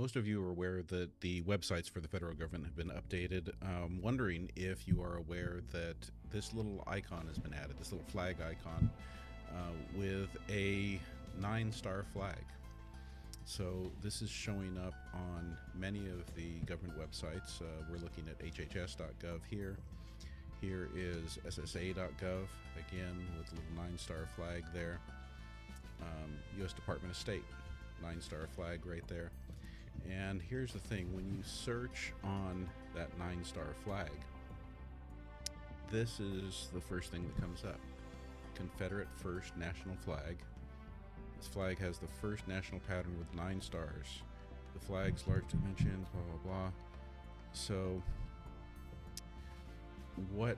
Most of you are aware that the websites for the federal government have been updated. Wondering if you are aware that this little icon has been added, this little flag icon, with a 9-star flag. So this is showing up on many of the government websites. We're looking at hhs.gov here. Here is ssa.gov, again with a little 9-star flag there. U.S. Department of State, 9-star flag right there. And here's the thing, when you search on that 9-star flag, this is the first thing that comes up. Confederate First National Flag. This flag has the first national pattern with 9 stars. The flag's large dimensions, blah, blah, blah. So what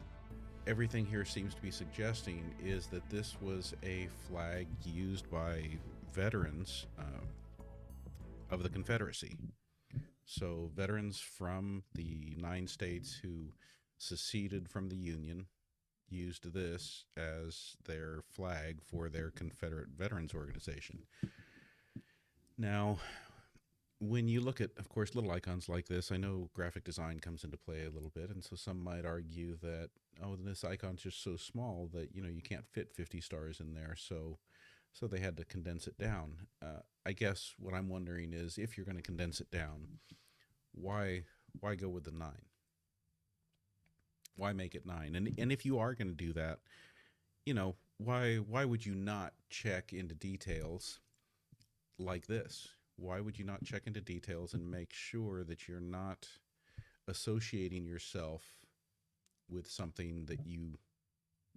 everything here seems to be suggesting is that this was a flag used by veterans of the Confederacy. So veterans from the 9 states who seceded from the Union used this as their flag for their Confederate Veterans Organization. Now, when you look at, of course, little icons like this, I know graphic design comes into play a little bit, and so some might argue that, oh, this icon's just so small that, you can't fit 50 stars in there, so they had to condense it down. I guess what I'm wondering is, if you're going to condense it down, why go with the 9? Why make it 9? And if you are going to do that, why would you not check into details like this? Why would you not check into details and make sure that you're not associating yourself with something that you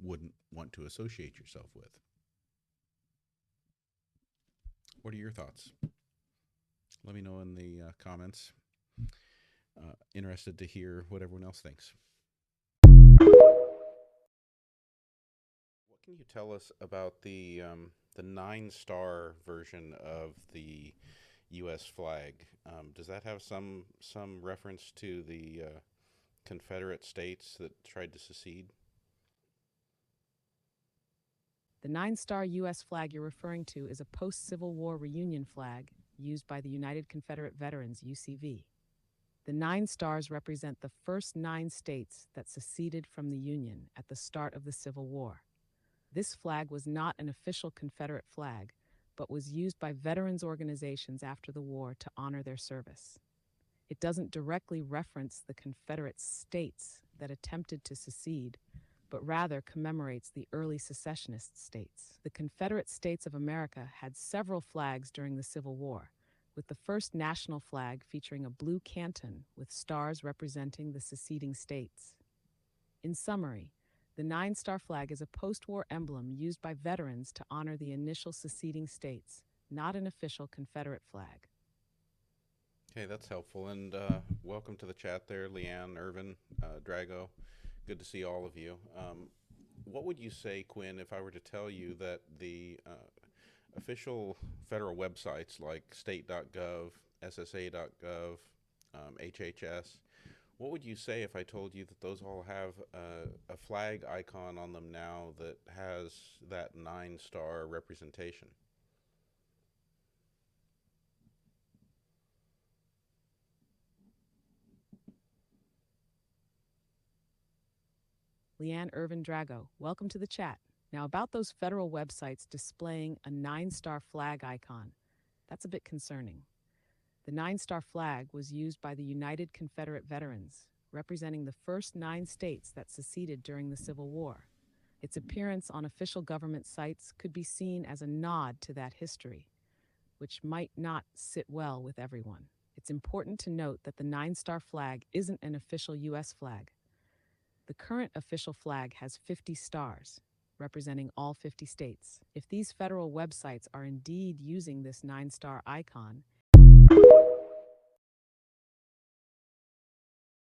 wouldn't want to associate yourself with? What are your thoughts? Let me know in the comments. Interested to hear what everyone else thinks. What can you tell us about the 9-star version of the U.S. flag? Does that have some reference to the Confederate states that tried to secede? The 9-star U.S. flag you're referring to is a post-Civil War reunion flag used by the United Confederate Veterans, UCV. The 9 stars represent the first 9 states that seceded from the Union at the start of the Civil War. This flag was not an official Confederate flag, but was used by veterans organizations after the war to honor their service. It doesn't directly reference the Confederate states that attempted to secede, but rather commemorates the early secessionist states. The Confederate States of America had several flags during the Civil War, with the first national flag featuring a blue canton with stars representing the seceding states. In summary, the 9-star flag is a post-war emblem used by veterans to honor the initial seceding states, not an official Confederate flag. Okay, that's helpful. And welcome to the chat there, Leanne, Irvin, Drago. Good to see all of you. What would you say, Quinn, if I were to tell you that the official federal websites like state.gov, ssa.gov, HHS, what would you say if I told you that those all have a flag icon on them now that has that 9-star representation? Leanne, Irvin, Drago, welcome to the chat. Now, about those federal websites displaying a 9-star flag icon, that's a bit concerning. The 9-star flag was used by the United Confederate Veterans, representing the first 9 states that seceded during the Civil War. Its appearance on official government sites could be seen as a nod to that history, which might not sit well with everyone. It's important to note that the 9-star flag isn't an official U.S. flag. The current official flag has 50 stars, representing all 50 states. If these federal websites are indeed using this 9-star icon,